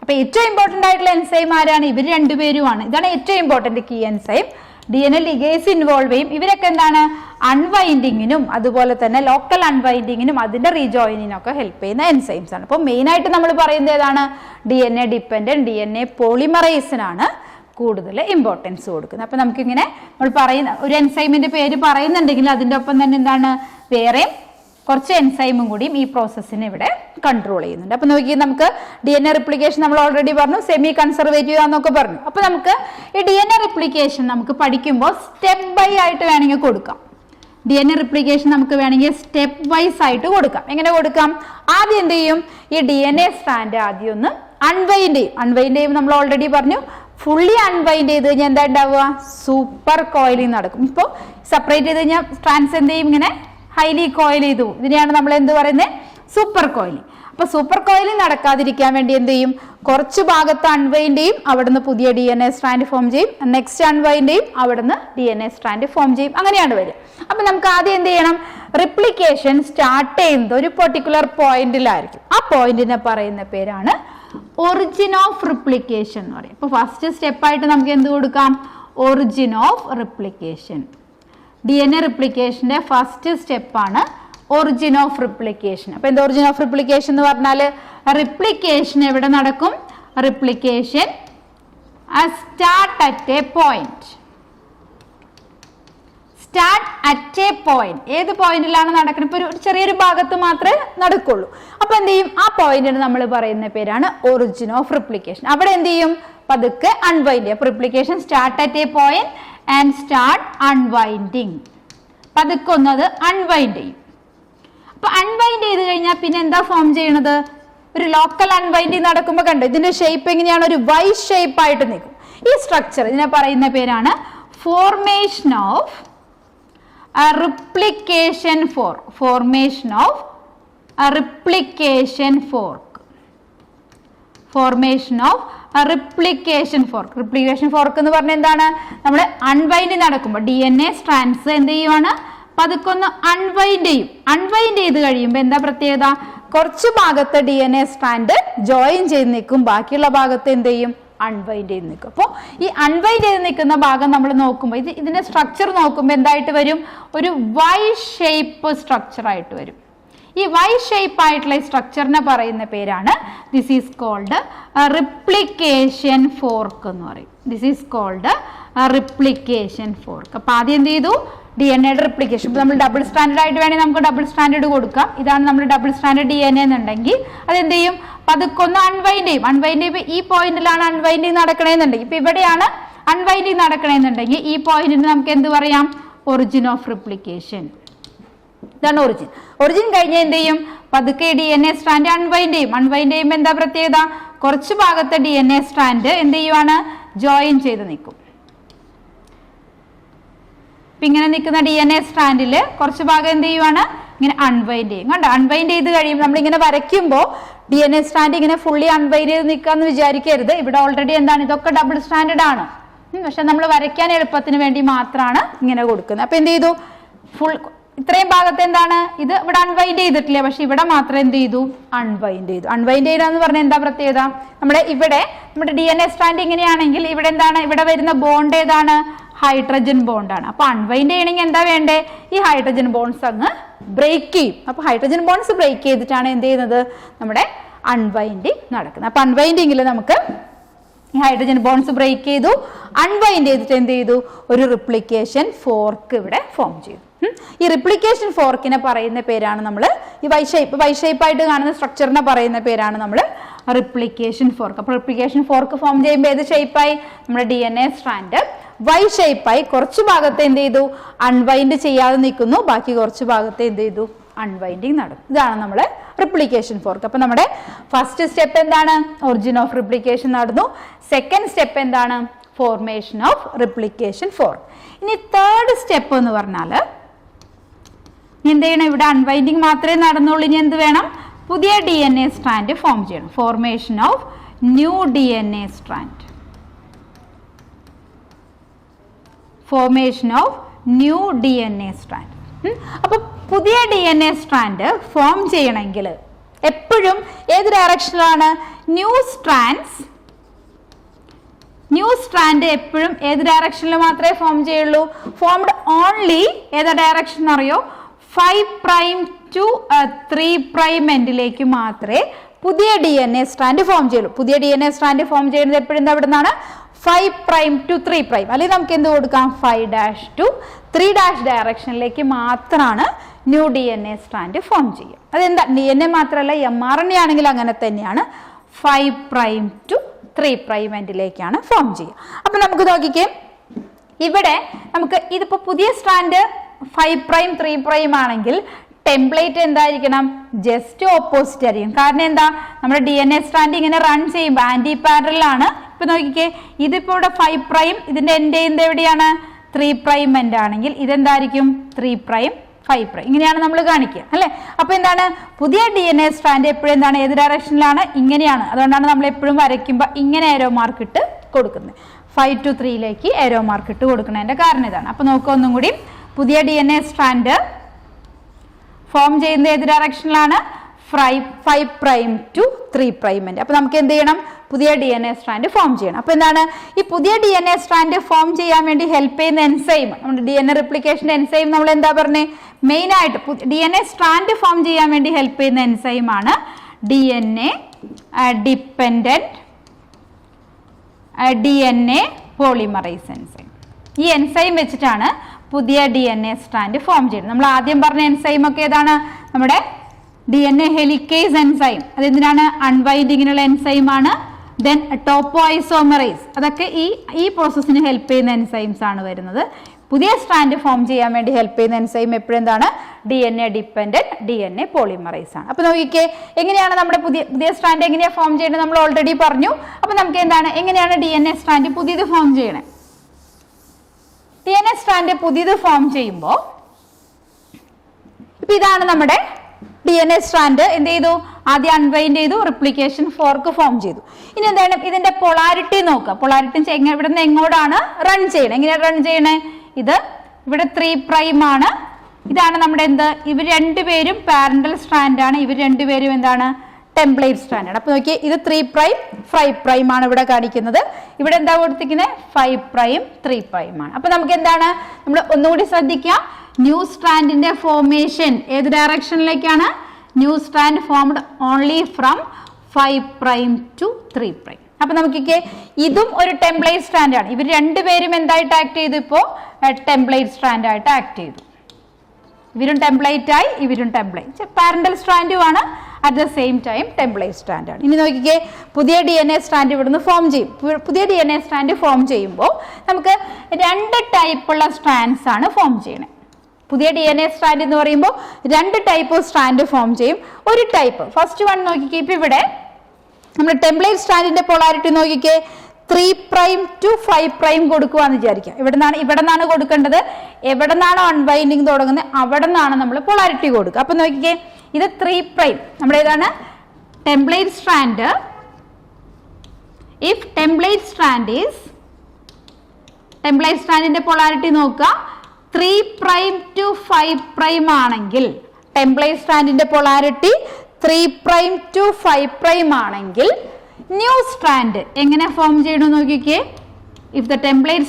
അപ്പൊ ഏറ്റവും ഇമ്പോർട്ടന്റ് ആയിട്ടുള്ള എൻസൈം ആരാണ്? ഇവർ രണ്ടുപേരുമാണ്. ഇതാണ് ഏറ്റവും important key enzyme. DNA ligase involve ചെയ്യും. ഇവരൊക്കെ എന്താണ്? അൺവൈൻഡിങ്ങിനും അതുപോലെ തന്നെ ലോക്കൽ അൺവൈൻഡിങ്ങിനും അതിന്റെ റീജോയിനിങ്ങിനും ഒക്കെ ഹെൽപ്പ് ചെയ്യുന്ന എൻസൈംസ് ആണ്. അപ്പോൾ മെയിൻ ആയിട്ട് നമ്മൾ പറയുന്നത് ഏതാണ്? DNA ഡിപ്പെൻഡന്റ് DNA പോളിമറൈസിനാണ് കൂടുതൽ ഇമ്പോർട്ടൻസ് കൊടുക്കുന്നത്. അപ്പൊ നമുക്കിങ്ങനെ നമ്മൾ പറയുന്ന ഒരു എൻസൈമിന്റെ പേര് പറയുന്നുണ്ടെങ്കിൽ അതിൻ്റെ ഒപ്പം തന്നെ എന്താണ്? വേറെയും കുറച്ച് എൻസൈമും കൂടിയും ഈ പ്രോസസ്സിനെ ഇവിടെ കൺട്രോൾ ചെയ്യുന്നുണ്ട്. അപ്പൊ നോക്കി, നമുക്ക് DNA റിപ്ലിക്കേഷൻ നമ്മൾ ഓൾറെഡി പറഞ്ഞു, സെമി കൺസർവേറ്റീവ് ആണെന്നൊക്കെ പറഞ്ഞു. അപ്പൊ നമുക്ക് ഈ DNA റിപ്ലിക്കേഷൻ നമുക്ക് പഠിക്കുമ്പോൾ സ്റ്റെപ്പ് ബൈ ആയിട്ട് വേണമെങ്കിൽ കൊടുക്കാം. DNA റിപ്ലിക്കേഷൻ നമുക്ക് വേണമെങ്കിൽ സ്റ്റെപ്പ് വൈസ് ആയിട്ട് കൊടുക്കാം. എങ്ങനെ കൊടുക്കാം? ആദ്യം എന്ത് ചെയ്യും? ഈ DNA സ്ട്രാൻഡ് ആദ്യം ഒന്ന് അൺവൈൻഡ് ചെയ്യും. അൺവൈൻഡ് ചെയ്യും നമ്മൾ ഓൾറെഡി പറഞ്ഞു. ഫുള്ളി അൺവൈൻഡ് ചെയ്ത് കഴിഞ്ഞാൽ എന്താ ഉണ്ടാവുക? സൂപ്പർ കോയിലിംഗ് നടക്കും. ഇപ്പോൾ സെപ്പറേറ്റ് ചെയ്ത് കഴിഞ്ഞാൽ സ്ട്രാൻഡ്സ് എന്ത് ചെയ്യും? ഇങ്ങനെ ഹൈലി കോയിൽ ചെയ്തു. ഇതിനെയാണ് നമ്മൾ എന്ത് പറയുന്നത്? Super coiling. അപ്പൊ സൂപ്പർ കോയിലിംഗ് നടക്കാതിരിക്കാൻ വേണ്ടി എന്ത് ചെയ്യും? കുറച്ച് ഭാഗത്ത് അൺവൈൻഡ് ചെയ്യും, അവിടുന്ന് പുതിയ DNA സ്ട്രാൻഡ് ഫോം ചെയ്യും. നെക്സ്റ്റ് അൺവൈൻഡ് ചെയ്യും, അവിടുന്ന് DNA സ്ട്രാൻഡ് ഫോം ചെയ്യും. അങ്ങനെയാണ് വരിക. അപ്പൊ നമുക്ക് ആദ്യം എന്ത് ചെയ്യണം? റിപ്ലിക്കേഷൻ സ്റ്റാർട്ട് ചെയ്യുന്നത് ഒരു പെർട്ടിക്കുലർ പോയിന്റിലായിരിക്കും. ആ പോയിന്റിനെ പറയുന്ന പേരാണ് ഒറിജിൻ ഓഫ് റിപ്ലിക്കേഷൻ എന്ന് പറയും. അപ്പൊ ഫസ്റ്റ് സ്റ്റെപ്പായിട്ട് നമുക്ക് എന്ത് കൊടുക്കാം? Origin of replication. DNA റിപ്ലിക്കേഷന്റെ ഫസ്റ്റ് സ്റ്റെപ്പാണ് ഒറിജിൻ ഓഫ് റിപ്ലിക്കേഷൻ. അപ്പൊ എന്താ ഒറിജിൻ ഓഫ് റിപ്ലിക്കേഷൻ എന്ന് പറഞ്ഞാൽ റിപ്ലിക്കേഷൻ എവിടെ നടക്കും? Replication start at A point. Start at A point. ഏത് പോയിന്റിലാണ് നടക്കുന്നത്? ഇപ്പൊ ഒരു ചെറിയൊരു ഭാഗത്ത് മാത്രമേ നടക്കുള്ളൂ. അപ്പൊ എന്ത് ചെയ്യും? ആ പോയിന്റിന് നമ്മൾ പറയുന്ന പേരാണ് ഒറിജിൻ ഓഫ് റിപ്ലിക്കേഷൻ. അവിടെ എന്ത് ചെയ്യും? പതുക്കെ അൺവൈൻഡ് ചെയ്യും. Replication start at A point and start unwinding. പതുക്കെ ഒന്നത് അൺവൈൻഡ് ചെയ്യും. അപ്പൊ അൺവൈൻഡ് ചെയ്ത് കഴിഞ്ഞാൽ പിന്നെ എന്താ ഫോം ചെയ്യണത്? ഒരു ലോക്കൽ അൺവൈൻഡിങ് നടക്കുമ്പോൾ കണ്ടോ ഇതിന്റെ ഷേപ്പ് എങ്ങനെയാണ്? ഒരു വൈ ഷേപ്പ് ആയിട്ട് നിൽക്കും. ഈ സ്ട്രക്ചർ ഇതിനെ പറയുന്ന പേരാണ് formation of replication fork. Formation of replication fork. Formation of replication fork. Replication fork എന്ന് പറഞ്ഞാൽ എന്താണ്? നമ്മൾ അൺവൈൻഡ് നടക്കുമ്പോൾ DNA സ്ട്രാൻഡ്സ് എന്ത് ചെയ്യുവാണ്? പതുക്കൊന്ന് അൺവൈൻഡ് ചെയ്യും. അൺവൈൻഡ് ചെയ്ത് കഴിയുമ്പോൾ എന്താ പ്രത്യേകത? കുറച്ച് ഭാഗത്ത് DNA സ്ട്രാൻഡ് ജോയിൻ ചെയ്ത് നിൽക്കും, ബാക്കിയുള്ള ഭാഗത്ത് എന്ത് ചെയ്യും? അൺവൈൻഡ് ചെയ്ത് നിൽക്കും. അപ്പോൾ ഈ അൺവൈൻഡ് ചെയ്ത് നിൽക്കുന്ന ഭാഗം നമ്മൾ നോക്കുമ്പോൾ ഇതിന്റെ സ്ട്രക്ചർ നോക്കുമ്പോൾ എന്തായിട്ട് വരും? ഒരു വൈ ഷേപ്പ് സ്ട്രക്ചർ ആയിട്ട് വരും. ഈ വൈ ഷേപ്പ് ആയിട്ടുള്ള ഈ സ്ട്രക്ചറിനെ പറയുന്ന പേരാണ് this is called replication fork എന്ന് പറയും. This is called replication fork. അപ്പൊ ആദ്യം എന്ത് ചെയ്തു? DNA replication. ഇപ്പൊ നമ്മൾ ഡബിൾ സ്റ്റാൻഡേർഡ് ആയിട്ട് വേണമെങ്കിൽ നമുക്ക് ഡബിൾ സ്റ്റാൻഡേർഡ് കൊടുക്കാം. ഇതാണ് നമ്മൾ ഡബിൾ സ്റ്റാൻഡേർഡ് DNA എന്നുണ്ടെങ്കിൽ അതെന്ത് ചെയ്യും? പതുക്കൊന്ന് അൺവൈൻഡ് ചെയ്യും. അൺവൈൻഡ് ചെയ്യുമ്പോൾ ഈ പോയിന്റിലാണ് അൺവൈൻഡിങ് നടക്കണമെന്നുണ്ടെങ്കിൽ, ഇപ്പൊ ഇവിടെയാണ് അൺവൈൻഡിങ് നടക്കണമെന്നുണ്ടെങ്കിൽ ഈ പോയിന്റിന് നമുക്ക് എന്ത് പറയാം? Origin of replication. ഇതാണ് ഒറിജിൻ. ഒറിജിൻ കഴിഞ്ഞാൽ എന്ത് ചെയ്യും? പതുക്കെ DNA സ്ട്രാൻഡ് അൺവൈൻഡ് ചെയ്യും. അൺവൈൻഡ് ചെയ്യുമ്പോൾ എന്താ പ്രത്യേകത? കുറച്ച് ഭാഗത്തെ DNA സ്ട്രാൻഡ് എന്ത് ചെയ്യുവാണ്? ജോയിൻ ചെയ്ത് നിൽക്കും. ഇങ്ങനെ നിൽക്കുന്ന DNA സ്ട്രാൻഡിൽ കുറച്ച് ഭാഗം എന്ത് ചെയ്യുവാണ്? ഇങ്ങനെ അൺവൈൻഡ് ചെയ്യും. കണ്ടോ? അൺവൈൻഡ് ചെയ്ത് കഴിയുമ്പോൾ നമ്മളിങ്ങനെ വരയ്ക്കുമ്പോൾ DNA സ്ട്രാൻഡ് ഇങ്ങനെ ഫുള്ളി അൺവൈൻഡ് ചെയ്ത് നിൽക്കാന്ന് വിചാരിക്കരുത്. ഇവിടെ ഓൾറെഡി എന്താണ്? ഇതൊക്കെ ഡബിൾ സ്റ്റാൻഡേർഡ് ആണ്. പക്ഷെ നമ്മൾ വരയ്ക്കാൻ എളുപ്പത്തിന് വേണ്ടി മാത്രമാണ് ഇങ്ങനെ കൊടുക്കുന്നത്. അപ്പൊ എന്ത് ചെയ്തു? ഫുൾ ഇത്രയും ഭാഗത്ത് എന്താണ്? ഇത് ഇവിടെ അൺവൈൻഡ് ചെയ്തിട്ടില്ല, പക്ഷെ ഇവിടെ മാത്രം എന്ത് ചെയ്തു? അൺവൈൻഡ് ചെയ്തു. അൺവൈൻഡ് ചെയ്യുക എന്ന് പറഞ്ഞാൽ എന്താ പ്രത്യേകത? നമ്മുടെ DNA സ്ട്രാൻഡ് ഇങ്ങനെയാണെങ്കിൽ ഇവിടെ എന്താണ്? ഇവിടെ വരുന്ന ബോണ്ട് ഏതാണ്? ഹൈഡ്രജൻ ബോണ്ടാണ്. അപ്പൊ അൺവൈൻഡ് ചെയ്യണമെങ്കിൽ എന്താ വേണ്ടേ? ഈ ഹൈഡ്രജൻ ബോണ്ട്സ് അങ്ങ് ബ്രേക്ക് ചെയ്യും. അപ്പൊ ഹൈഡ്രജൻ ബോണ്ട്സ് ബ്രേക്ക് ചെയ്തിട്ടാണ് എന്ത് ചെയ്യുന്നത്? നമ്മുടെ അൺവൈൻഡിങ് നടക്കുന്നത്. അപ്പൊ അൺവൈൻഡിങ്ങിൽ നമുക്ക് ഈ ഹൈഡ്രജൻ ബോണ്ട്സ് ബ്രേക്ക് ചെയ്തു, അൺവൈൻഡ് ചെയ്തിട്ട് എന്ത് ചെയ്തു? ഒരു റിപ്ലിക്കേഷൻ ഫോർക്ക് ഇവിടെ ഫോം ചെയ്തു. ഈ റിപ്ലിക്കേഷൻ ഫോർക്കിനെ പറയുന്ന പേരാണ് നമ്മൾ ഈ വൈഷേപ്പായിട്ട് കാണുന്ന സ്ട്രക്ചറിനെ പറയുന്ന പേരാണ് നമ്മൾ റിപ്ലിക്കേഷൻ ഫോർക്ക്. അപ്പൊ റിപ്ലിക്കേഷൻ ഫോർക്ക് ഫോം ചെയ്യുമ്പോൾ ഏത് ഷേപ്പായി? നമ്മുടെ DNA സ്ട്രാൻഡ് വൈ ഷേപ്പായി. കുറച്ച് ഭാഗത്ത് എന്ത് ചെയ്തു? അൺവൈൻഡ് ചെയ്യാതെ നിൽക്കുന്നു, ബാക്കി കുറച്ച് ഭാഗത്ത് എന്ത് ചെയ്തു? അൺവൈൻഡിങ് നടക്കും. ഇതാണ് നമ്മുടെ റിപ്ലിക്കേഷൻ ഫോർക്ക്. അപ്പൊ നമ്മുടെ ഫസ്റ്റ് സ്റ്റെപ്പ് എന്താണ്? ഒറിജിൻ ഓഫ് റിപ്ലിക്കേഷൻ നടന്നു. സെക്കൻഡ് സ്റ്റെപ്പ് എന്താണ്? Formation of replication fork. ഇനി തേർഡ് സ്റ്റെപ്പ് എന്ന് പറഞ്ഞാൽ എന്ത് ചെയ്യണം? ഇവിടെ അൺവൈൻഡിങ് മാത്രമേ നടന്നുള്ളൂ. ഇനി എന്ത് വേണം? പുതിയ DNA സ്ട്രാൻഡ് ഫോം ചെയ്യണം. Formation of new DNA strand. Formation of new DNA strand. അപ്പൊ പുതിയ DNA സ്ട്രാൻഡ് ഫോം ചെയ്യണമെങ്കിൽ എപ്പോഴും ഏത് ഡയറക്ഷനിലാണ്? ന്യൂ സ്ട്രാൻഡ് എപ്പോഴും ഏത് ഡയറക്ഷനിൽ മാത്രമേ ഫോം ചെയ്യുള്ളൂ? ഫോംഡ് ഓൺലി ഏതാ ഡയറക്ഷൻ അറിയോ? 5' to 3' എൻഡിലേക്ക് മാത്രമേ പുതിയ DNA സ്ട്രാൻഡ് ഫോം ചെയ്യുള്ളൂ. പുതിയ DNA സ്ട്രാൻഡ് ഫോം ചെയ്യുന്നത് എപ്പോഴും എവിടെ നിന്നാണ്? 5' to 3'. അല്ലെങ്കിൽ നമുക്ക് എന്ത് കൊടുക്കാം? 5' to 3' ഡയറക്ഷനിലേക്ക് മാത്രമാണ് ന്യൂ DNA സ്ട്രാൻഡ് ഫോം ചെയ്യുക. അതെന്താ? DNA മാത്രമല്ല, mRNA ആണെങ്കിൽ അങ്ങനെ തന്നെയാണ്. 5' to 3' എൻഡിലേക്കാണ് ഫോം ചെയ്യുക. അപ്പൊ നമുക്ക് നോക്കിക്കേ, ഇവിടെ നമുക്ക് ഇതിപ്പോ പുതിയ സ്ട്രാൻഡ് 5' 3' ആണെങ്കിൽ ടെംപ്ലേറ്റ് എന്തായിരിക്കണം? ജസ്റ്റ് ഓപ്പോസിറ്റ് ആയിരിക്കും. കാരണം എന്താ? നമ്മുടെ DNA സ്ട്രാൻഡ് ഇങ്ങനെ റൺ ചെയ്യുമ്പോൾ ആന്റി പാരലലാണ്. ഇപ്പൊ നോക്കിക്കേ, ഇതിപ്പോ ഇവിടെ 5', ഇതിന്റെ എൻഡ് ചെയ്യുന്നത് എവിടെയാണ്? 3' എൻഡ് ആണെങ്കിൽ ഇതെന്തായിരിക്കും? 3', 5'. ഇങ്ങനെയാണ് നമ്മൾ കാണിക്കുക അല്ലെ? അപ്പൊ എന്താണ്? പുതിയ DNA സ്ട്രാൻഡ് എപ്പോഴും എന്താണ്? ഏത് ഡയറക്ഷനിലാണ്? ഇങ്ങനെയാണ്. അതുകൊണ്ടാണ് നമ്മൾ എപ്പോഴും വരയ്ക്കുമ്പോൾ ഇങ്ങനെ ഏരോ മാർക്ക് ഇട്ട് കൊടുക്കുന്നത്. 5 to 3ലേക്ക് ഏരോ മാർക്ക് ഇട്ട് കൊടുക്കുന്നതിന്റെ കാരണം ഇതാണ്. അപ്പൊ നോക്കുക ഒന്നും കൂടി, പുതിയ DNA സ്ട്രാൻഡ് ഫോം ചെയ്യുന്നത് ഏത് ഡയറക്ഷനിലാണ്? 5' to 3' എൻഡ്. അപ്പൊ നമുക്ക് എന്ത് ചെയ്യണം? പുതിയ DNA സ്ട്രാൻഡ് ഫോം ചെയ്യണം. അപ്പൊ എന്താണ്? ഈ പുതിയ DNA സ്ട്രാൻഡ് ഫോം ചെയ്യാൻ വേണ്ടി ഹെൽപ്പ് ചെയ്യുന്ന എൻസൈം, നമ്മുടെ DNA റിപ്ലിക്കേഷൻ എൻസൈം നമ്മൾ എന്താ പറഞ്ഞേ? മെയിൻ ആയിട്ട് DNA സ്ട്രാൻഡ് ഫോം ചെയ്യാൻ വേണ്ടി ഹെൽപ്പ് ചെയ്യുന്ന എൻസൈമാണ് DNA dependent DNA polymerise enzyme. ഈ എൻസൈം വെച്ചിട്ടാണ് പുതിയ DNA സ്ട്രാൻഡ് ഫോം ചെയ്യുന്നത്. നമ്മൾ ആദ്യം പറഞ്ഞ എൻസൈം ഒക്കെ ഏതാണ്? നമ്മുടെ DNA ഹെലിക്കേസ് എൻസൈം. അതെന്തിനാണ്? അൺവൈൻഡിങ്ങിനുള്ള എൻസൈമാണ്. ദെൻ ടോപ്പോഐസോമറൈസ്, അതൊക്കെ ഈ പ്രോസസ്സിന് ഹെൽപ്പ് ചെയ്യുന്ന എൻസൈംസ് ആണ് വരുന്നത്. പുതിയ സ്ട്രാൻഡ് ഫോം ചെയ്യാൻ വേണ്ടി ഹെൽപ്പ് ചെയ്യുന്ന എൻസൈം എപ്പോഴും എന്താണ്? DNA ഡിപ്പെൻഡന്റ് DNA പോളിമറൈസ് ആണ്. അപ്പൊ നോക്കിക്കേ, എങ്ങനെയാണ് നമ്മുടെ പുതിയ സ്ട്രാൻഡ് എങ്ങനെയാണ് ഫോം ചെയ്യുന്നത് നമ്മൾ ഓൾറെഡി പറഞ്ഞു. അപ്പൊ നമുക്ക് എന്താണ്, എങ്ങനെയാണ് DNA സ്ട്രാൻഡ് പുതിയത് ഫോം ചെയ്യണേ? DNA സ്ട്രാൻഡ് പുതിയത് ഫോം ചെയ്യുമ്പോൾ ഇപ്പൊ ഇതാണ് നമ്മുടെ DNA സ്ട്രാൻഡ്. എന്ത് ചെയ്തു? ആദ്യം അൺവൈൻഡ് ചെയ്തു, റിപ്ലിക്കേഷൻ ഫോർക്ക് ഫോം ചെയ്തു. ഇനി എന്താണ് ഇതിന്റെ പൊളാരിറ്റി നോക്കുക. പൊളാരിറ്റി ഇവിടെ നിന്ന് എങ്ങോട്ടാണ് റൺ ചെയ്യണേ? എങ്ങനെയാണ് റൺ ചെയ്യണേ? ഇത് ഇവിടെ 3' ആണ്. ഇതാണ് നമ്മുടെ എന്ത്? ഇവർ രണ്ടുപേരും പാരന്റൽ സ്ട്രാൻഡ് ആണ്. ഇവർ രണ്ടുപേരും എന്താണ്? ടെംപ്ലേറ്റ് സ്ട്രാൻഡ് ആണ്. അപ്പൊ നോക്കിയേ, ഇത് 3' 5' ആണ് ഇവിടെ കാണിക്കുന്നത്. ഇവിടെ എന്താ കൊടുത്തിരിക്കുന്നത്? 5' 3' ആണ്. അപ്പൊ നമുക്ക് എന്താണ്? നമ്മൾ ഒന്നുകൂടി ശ്രദ്ധിക്കുക. ന്യൂ സ്ട്രാൻഡിന്റെ ഫോർമേഷൻ ഏത് ഡയറക്ഷനിലേക്കാണ്? New strand formed only from 5' to 3'. അപ്പൊ നമുക്ക് ഇതും ഒരു ടെംപ്ലേറ്റ് സ്ട്രാൻഡ് ആണ്. ഇവർ രണ്ടുപേരും എന്തായിട്ട് ആക്ട് ചെയ്തു? ഇപ്പോ ടെംപ്ലേറ്റ് സ്ട്രാൻഡ് ആയിട്ട് ആക്ട് ചെയ്തു. ഇവരും ടെംപ്ലേറ്റ് ആയി, ഇവരും ടെംപ്ലേറ്റ്. പാരന്റൽ സ്ട്രാൻഡും ആണ്, at the same time template strand ആണ്. ഇനി നോക്കിക്കേ, പുതിയ DNA സ്ട്രാൻഡ് ഇവിടുന്ന് ഫോം ചെയ്യും. പുതിയ DNA സ്ട്രാൻഡ് ഫോം ചെയ്യുമ്പോൾ നമുക്ക് 2 ടൈപ്പുള്ള സ്ട്രാൻഡ്സ് ആണ് ഫോം ചെയ്യണേ. പുതിയ DNA സ്ട്രാൻഡ് എന്ന് പറയുമ്പോൾ 2 ടൈപ്പ് സ്ട്രാൻഡ് ഫോം ചെയ്യും. ഒരു ടൈപ്പ് ഫസ്റ്റ് വൺ നോക്കിക്കേ, ഇപ്പൊ ഇവിടെ നമ്മൾ ടെംപ്ലേറ്റ് സ്ട്രാൻഡിന്റെ പൊളാരിറ്റി നോക്കിക്കേ, 3' to 5' കൊടുക്കുകയെന്ന് വിചാരിക്കാം. ഇവിടെ നിന്നാണ് കൊടുക്കേണ്ടത്. എവിടെ നിന്നാണോ അൺവൈൻഡിങ് തുടങ്ങുന്നത് അവിടെ നിന്നാണ് നമ്മൾ പൊളാരിറ്റി കൊടുക്കുക. അപ്പൊ നോക്കിക്കേ, ഇത് 3'. നമ്മുടെ ഏതാണ്? Template strand. ഇഫ് ടെംപ്ലേറ്റ് സ്ട്രാൻഡിന്റെ പൊളാരിറ്റി നോക്കുക, 3' to 5' ആണെങ്കിൽ, ടെംപ്ലേറ്റ് സ്ട്രാൻഡിന്റെ പൊളാരിറ്റി 3' to 5' ആണെങ്കിൽ ന്യൂ സ്ട്രാൻഡ് എങ്ങനെ ഫോം ചെയ്യണം നോക്കിക്കേ. ഇഫ് ദ ടെംപ്ലേറ്റ്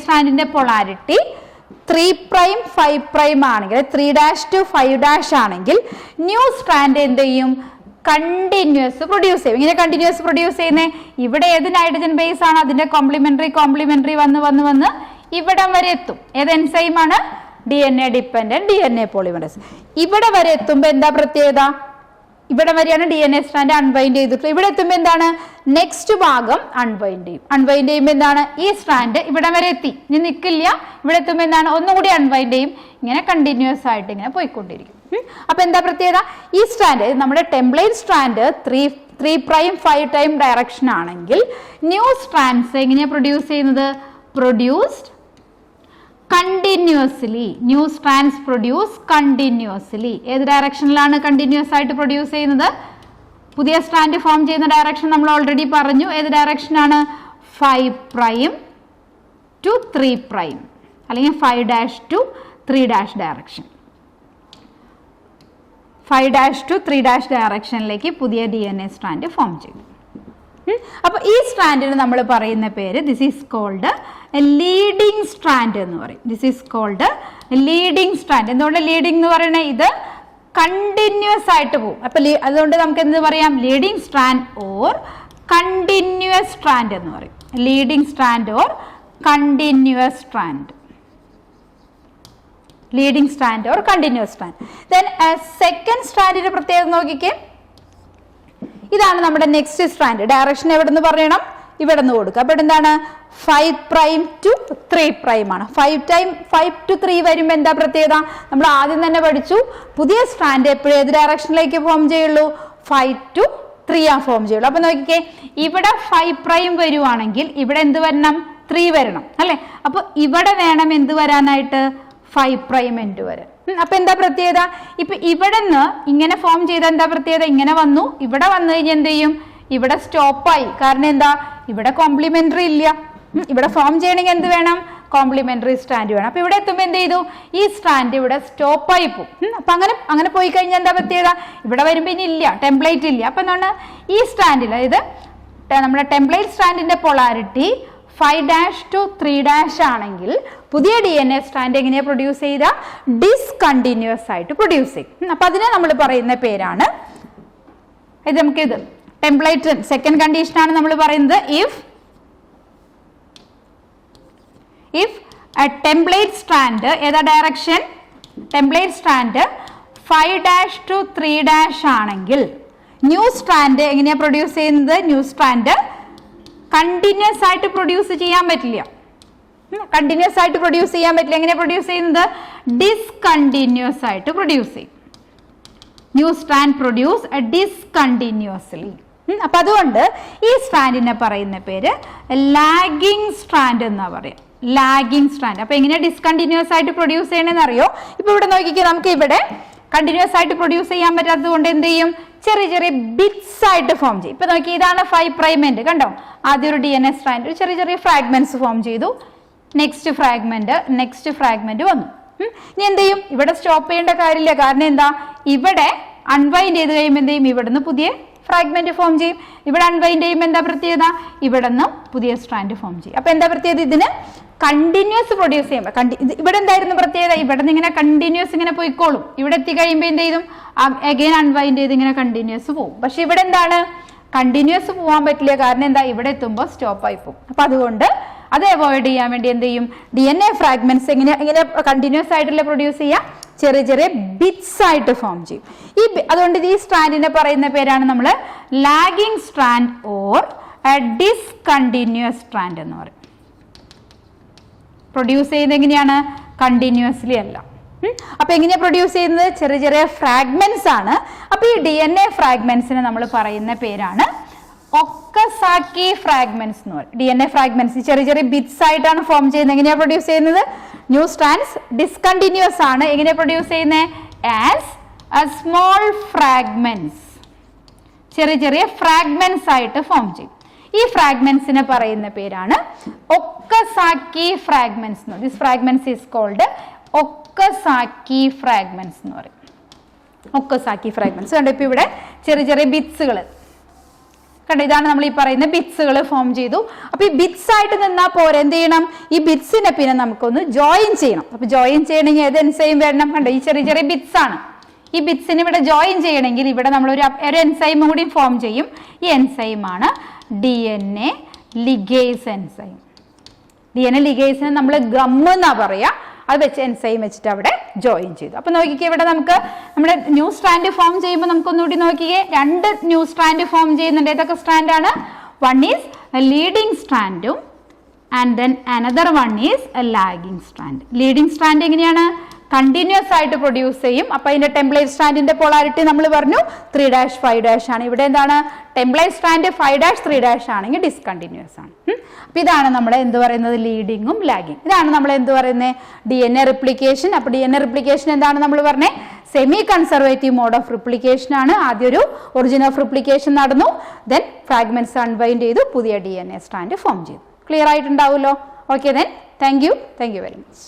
സ്ട്രാൻഡിന്റെ പൊളാരിറ്റി 3' 5' ആണെങ്കിൽ, 3' to 5' ആണെങ്കിൽ ന്യൂ സ്ട്രാൻഡ് എന്ത് ചെയ്യും? കണ്ടിന്യൂസ് പ്രൊഡ്യൂസ് ചെയ്യും. ഇങ്ങനെ കണ്ടിന്യൂസ് പ്രൊഡ്യൂസ് ചെയ്യുന്നത് ഇവിടെ ഏത് നൈട്രജൻ ബേസ് ആണ്? അതിന്റെ കോംപ്ലിമെന്ററി വന്ന് ഇവിടം വരെ എത്തും. ഏത് എൻസൈമാണ്? DNA dependent DNA polymerase. ഇവിടെ വരെ എത്തുമ്പോൾ എന്താ പ്രത്യേകത? ഇവിടെ വരെയാണ് DNA സ്ട്രാൻഡ് അൺവൈൻഡ് ചെയ്തിട്ടുള്ളത്. ഇവിടെ എത്തുമ്പോൾ എന്താണ്? നെക്സ്റ്റ് ഭാഗം അൺവൈൻഡ് ചെയ്യും. അൺവൈൻഡ് ചെയ്യുമ്പോൾ എന്താണ്? ഈ സ്ട്രാൻഡ് ഇവിടെ വരെ എത്തി, ഇനി നിൽക്കില്ല. ഇവിടെ എത്തുമ്പോൾ എന്താണ്? ഒന്നുകൂടി അൺവൈൻഡ് ചെയ്യും. ഇങ്ങനെ കണ്ടിന്യൂസ് ആയിട്ട് ഇങ്ങനെ പോയിക്കൊണ്ടിരിക്കും. അപ്പൊ എന്താ പ്രത്യേകത? ഈ സ്ട്രാൻഡ്, നമ്മുടെ ടെംപ്ലേറ്റ് സ്ട്രാൻഡ് 3' 5' ഡയറക്ഷൻ ആണെങ്കിൽ ന്യൂ സ്ട്രാൻഡ്സ് എങ്ങനെയാ പ്രൊഡ്യൂസ് ചെയ്യുന്നത്? Produced continuously. New strands produce continuously. ഏത് ഡയറക്ഷനിലാണ് കണ്ടിന്യൂസ് ആയിട്ട് പ്രൊഡ്യൂസ് ചെയ്യുന്നത്? പുതിയ സ്ട്രാൻഡ് ഫോം ചെയ്യുന്ന ഡയറക്ഷൻ നമ്മൾ ഓൾറെഡി പറഞ്ഞു. ഏത് ഡയറക്ഷനാണ്? 5' to 3', അല്ലെങ്കിൽ 5' to 3' ഡയറക്ഷൻ. 5' to 3' ഡയറക്ഷനിലേക്ക് പുതിയ DNA സ്ട്രാൻഡ് ഫോം ചെയ്തു. അപ്പൊ ഈ സ്ട്രാൻഡിന് നമ്മൾ പറയുന്ന പേര്, this is called leading strand എന്ന് പറയും. This is called leading strand. എന്തുകൊണ്ട് ലീഡിങ് എന്ന് പറയണേ? ഇത് കണ്ടിന്യൂസ് ആയിട്ട് പോകും. അപ്പൊ അതുകൊണ്ട് നമുക്ക് എന്ത് പറയാം? Leading strand or continuous strand എന്ന് പറയും. Leading strand or continuous strand. Leading strand or continuous strand. Then second സ്ട്രാൻഡിന്റെ പ്രത്യേകത നോക്കിക്കേ. ഇതാണ് നമ്മുടെ നെക്സ്റ്റ് സ്ട്രാൻഡ്. ഡയറക്ഷൻ എവിടെ നിന്ന് പറയണം? ഇവിടെ നിന്ന് കൊടുക്കുക. അപ്പൊ എന്താണ്? 5' to 3' ആണ്. 5 to 3 വരുമ്പോൾ എന്താ പ്രത്യേകത? നമ്മൾ ആദ്യം തന്നെ പഠിച്ചു, പുതിയ സ്ട്രാൻഡ് എപ്പോഴും ഏത് ഡയറക്ഷനിലേക്ക് ഫോം ചെയ്യുള്ളൂ? 5 to 3 ഫോം ചെയ്യുള്ളൂ. അപ്പൊ നോക്കിക്കേ, ഇവിടെ 5' വരുവാണെങ്കിൽ ഇവിടെ എന്ത് വരണം? 3 വരണം അല്ലെ? അപ്പൊ ഇവിടെ വേണം എന്ത് വരാനായിട്ട്? 5' എൻഡ് വരാൻ. അപ്പൊ എന്താ പ്രത്യേകത? ഇപ്പൊ ഇവിടെ നിന്ന് ഇങ്ങനെ ഫോം ചെയ്ത എന്താ പ്രത്യേകത? ഇങ്ങനെ വന്നു, ഇവിടെ വന്നു കഴിഞ്ഞാൽ എന്ത് ചെയ്യും? ഇവിടെ സ്റ്റോപ്പായി. കാരണം എന്താ? ഇവിടെ കോംപ്ലിമെന്ററി ഇല്ല. ഇവിടെ ഫോം ചെയ്യണമെങ്കിൽ എന്ത് വേണം? കോംപ്ലിമെന്ററി സ്ട്രാൻഡ് വേണം. അപ്പൊ ഇവിടെ എത്തുമ്പോൾ എന്ത് ചെയ്തു? ഈ സ്ട്രാൻഡ് ഇവിടെ സ്റ്റോപ്പായി പോകും. അപ്പൊ അങ്ങനെ പോയി കഴിഞ്ഞാൽ എന്താ പ്രത്യേകത? ഇവിടെ വരുമ്പോൾ ഇനി ഇല്ല, ടെംപ്ലേറ്റ് ഇല്ല. അപ്പൊ എന്താണ്? ഈ സ്ട്രാൻഡിൽ, അതായത് നമ്മുടെ ടെംപ്ലേറ്റ് സ്ട്രാൻഡിന്റെ പൊളാരിറ്റി 5' to 3' ആണെങ്കിൽ പുതിയ DNA സ്ട്രാൻഡ് എങ്ങനെയാ പ്രൊഡ്യൂസ് ചെയ്ത ഡിസ്കണ്ടിന്യൂസ് ആയിട്ട് പ്രൊഡ്യൂസ് ചെയ്യും. അപ്പൊ അതിനെ നമ്മൾ പറയുന്ന പേരാണ് ഇത്. നമുക്കിത് ടെംപ്ലേറ്റ് സെക്കൻഡ് കണ്ടീഷൻ ആണ് നമ്മൾ പറയുന്നത്. ഇഫ് a template strand ഏതാ ഡയറക്ഷൻ? ടെംപ്ലേറ്റ് സ്ട്രാൻഡ് 5' to 3' ആണെങ്കിൽ ന്യൂ സ്ട്രാൻഡ് എങ്ങനെയാ പ്രൊഡ്യൂസ് ചെയ്യുന്നത്? ന്യൂ സ്ട്രാൻഡ് കണ്ടിന്യൂസ് ആയിട്ട് പ്രൊഡ്യൂസ് ചെയ്യാൻ പറ്റില്ല. കണ്ടിന്യൂസ് ആയിട്ട് പ്രൊഡ്യൂസ് ചെയ്യാൻ പറ്റില്ല. എങ്ങനെയാ പ്രൊഡ്യൂസ് ചെയ്യുന്നത്? ഡിസ്കണ്ടിന്യൂസ് ആയിട്ട് പ്രൊഡ്യൂസ് ചെയ്യും. New strand produce discontinuously. അപ്പൊ അതുകൊണ്ട് ഈ സ്ട്രാൻഡിനെ പറയുന്ന പേര് ലാഗിങ് സ്ട്രാൻഡ് എന്നാ പറയാം. Lagging strand. അപ്പൊ എങ്ങനെയാ ഡിസ്കണ്ടിന്യൂസ് ആയിട്ട് പ്രൊഡ്യൂസ് ചെയ്യണമെന്ന് അറിയോ? ഇപ്പൊ ഇവിടെ നോക്കിക്കേ, നമുക്ക് ഇവിടെ കണ്ടിന്യൂസ് ആയിട്ട് പ്രൊഡ്യൂസ് ചെയ്യാൻ പറ്റാത്തത് കൊണ്ട് എന്ത് ചെയ്യും? ചെറിയ ചെറിയ ബിറ്റ്സ് ആയിട്ട് ഫോം ചെയ്യും. ഇപ്പൊ നോക്കി, ഇതാണ് 5' എൻഡ്. കണ്ടോ? ആദ്യം ഒരു DNA സ്ട്രാൻഡ് ചെറിയ ചെറിയ ഫ്രാഗ്മെന്റ്സ് ഫോം ചെയ്തു. നെക്സ്റ്റ് ഫ്രാഗ്മെന്റ് വന്നു. ഇനി എന്ത് ചെയ്യും? ഇവിടെ സ്റ്റോപ്പ് ചെയ്യേണ്ട കാര്യമില്ല. കാരണം എന്താ? ഇവിടെ അൺവൈൻഡ് ചെയ്ത് കഴിയുമ്പോൾ എന്ത് ചെയ്യും? ഇവിടുന്ന് പുതിയ ഫ്രാഗ്മെന്റ് ഫോം ചെയ്യും. ഇവിടെ അൺവൈൻഡ് ചെയ്യുമ്പോൾ എന്താ പ്രത്യേകത? ഇവിടെ നിന്ന് പുതിയ സ്ട്രാൻഡ് ഫോം ചെയ്യും. അപ്പൊ എന്താ പ്രത്യേകത? ഇതിന് കണ്ടിന്യൂസ് പ്രൊഡ്യൂസ് ചെയ്യുമ്പോൾ ഇവിടെ എന്തായിരുന്നു പ്രത്യേകത? ഇവിടെ നിന്ന് ഇങ്ങനെ കണ്ടിന്യൂസ് ഇങ്ങനെ പോയിക്കോളും. ഇവിടെ എത്തി കഴിയുമ്പോൾ എന്ത് ചെയ്യും? അഗൈൻ അൺവൈൻഡ് ചെയ്ത് ഇങ്ങനെ കണ്ടിന്യൂസ് പോകും. പക്ഷെ ഇവിടെ എന്താണ്? കണ്ടിന്യൂസ് പോകാൻ പറ്റില്ല. കാരണം എന്താ? ഇവിടെ എത്തുമ്പോൾ സ്റ്റോപ്പ് ആയി പോകും. അപ്പൊ അതുകൊണ്ട് അത് അവോയ്ഡ് ചെയ്യാൻ വേണ്ടി എന്ത് ചെയ്യും? DNA ഫ്രാഗ്മെന്റ്സ് എങ്ങനെ കണ്ടിന്യൂസ് ആയിട്ടല്ലേ പ്രൊഡ്യൂസ് ചെയ്യാം? ചെറിയ ചെറിയ ബിറ്റ്സ് ആയിട്ട് ഫോം ചെയ്യും. അതുകൊണ്ട് ഈ സ്ട്രാൻഡിനെ പറയുന്ന പേരാണ് നമ്മൾ lagging strand or discontinuous strand എന്ന് പറയും. പ്രൊഡ്യൂസ് ചെയ്യുന്നത് എങ്ങനെയാണ്? കണ്ടിന്യൂസ്ലി അല്ല. അപ്പൊ എങ്ങനെയാ പ്രൊഡ്യൂസ് ചെയ്യുന്നത്? ചെറിയ ചെറിയ ഫ്രാഗ്മെന്റ്സ് ആണ്. അപ്പൊ ഈ DNA ഫ്രാഗ്മെന്റ്സിനെ നമ്മൾ പറയുന്ന പേരാണ് ഒക്കസാക്കി ഫ്രാഗ്മെന്റ്സ് എന്ന് പറയും. DNA ഫ്രാഗ്മെന്റ്സ് ചെറിയ ചെറിയ ബിറ്റ്സ് ആയിട്ടാണ് ഫോം ചെയ്യുന്നത്. എങ്ങനെയാ പ്രൊഡ്യൂസ് ചെയ്യുന്നത്? ന്യൂ സ്ട്രാൻഡ്സ് ഡിസ്കണ്ടിന്യൂസ് ആണ്. എങ്ങനെയാ പ്രൊഡ്യൂസ് ചെയ്യുന്നത്? As small fragments. ചെറിയ ചെറിയ ഫ്രാഗ്മെന്റ്സ് ആയിട്ട് ഫോം ചെയ്യും. ഈ ഫ്രാഗ്മെന്റ്സിനെ പറയുന്ന പേരാണ് ഒക്കസാക്കി ഫ്രാഗ്മെന്റ്സ് എന്ന് പറയും. This fragments is called Okazaki fragments എന്ന് പറയും. ഒക്കസാക്കി ഫ്രാഗ്മെന്റ്സ് കണ്ടോ? ഇപ്പൊ ഇവിടെ ചെറിയ ചെറിയ ബിറ്റ്സുകൾ കണ്ടോ? ഇതാണ് നമ്മൾ ഈ പറയുന്ന ബിറ്റ്സുകൾ ഫോം ചെയ്തു. അപ്പൊ ഈ ബിറ്റ്സ് ആയിട്ട് നിന്നാൽ പോരെ, എന്ത് ചെയ്യണം? ഈ ബിറ്റ്സിനെ പിന്നെ നമുക്കൊന്ന് ജോയിൻ ചെയ്യണം. അപ്പൊ ജോയിൻ ചെയ്യണമെങ്കിൽ ഏത് എൻസൈം വരണം? കണ്ടോ? ഈ ചെറിയ ചെറിയ ബിറ്റ്സ് ആണ്. ഈ ബിറ്റ്സിന് ഇവിടെ ജോയിൻ ചെയ്യണമെങ്കിൽ ഇവിടെ നമ്മൾ ഒരു എൻസൈം കൂടി ഫോം ചെയ്യും. ഈ എൻസൈമാണ് DNA ലിഗേസ് എൻസൈം. DNA ലിഗേസിന് നമ്മൾ ഗം എന്നാ പറയാ. അത് വെച്ച് എൻസൈം വെച്ചിട്ട് അവിടെ ജോയിൻ ചെയ്തു. അപ്പൊ നോക്കിക്കേ, ഇവിടെ നമുക്ക് നമ്മുടെ ന്യൂ സ്ട്രാൻഡ് ഫോം ചെയ്യുമ്പോൾ നമുക്കൊന്നുകൂടി നോക്കിക്കേ, 2 ന്യൂ സ്ട്രാൻഡ് ഫോം ചെയ്യുന്നുണ്ട്. ഏതൊക്കെ സ്ട്രാൻഡാണ്? വൺ ഈസ് ലീഡിങ് സ്ട്രാൻഡും and then another one is lagging strand. Leading strand എങ്ങനെയാണ്? കണ്ടിന്യൂസ് ആയിട്ട് പ്രൊഡ്യൂസ് ചെയ്യും. അപ്പൊ അതിന്റെ ടെംപ്ലേറ്റ് സ്ട്രാൻഡിന്റെ പോളാരിറ്റി നമ്മൾ പറഞ്ഞു 3' 5' ആണ്. ഇവിടെ എന്താണ്? ടെംപ്ലേറ്റ് സ്ട്രാൻഡ് 5' 3' ആണെങ്കിൽ ഡിസ്കണ്ടിന്യൂസ് ആണ്. അപ്പൊ ഇതാണ് നമ്മൾ എന്ത് പറയുന്നത്? ലീഡിങ്ങും ലാഗിങ്. ഇതാണ് നമ്മൾ എന്ത് പറയുന്നത്? DNA replication. അപ്പൊ DNA റിപ്ലിക്കേഷൻ എന്താണ് നമ്മൾ പറഞ്ഞത്? Semi conservative mode of replication ആണ്. ആദ്യം ഒരു ഒറിജിൻ ഓഫ് റിപ്ലിക്കേഷൻ നടന്നു, ദെൻ ഫ്രാഗ്മെന്റ്സ് അൺവൈൻഡ് ചെയ്തു, പുതിയ DNA സ്ട്രാൻഡ് ഫോം ചെയ്തു. ക്ലിയർ ആയിട്ടുണ്ടാവുമല്ലോ? Okay, then thank you very much.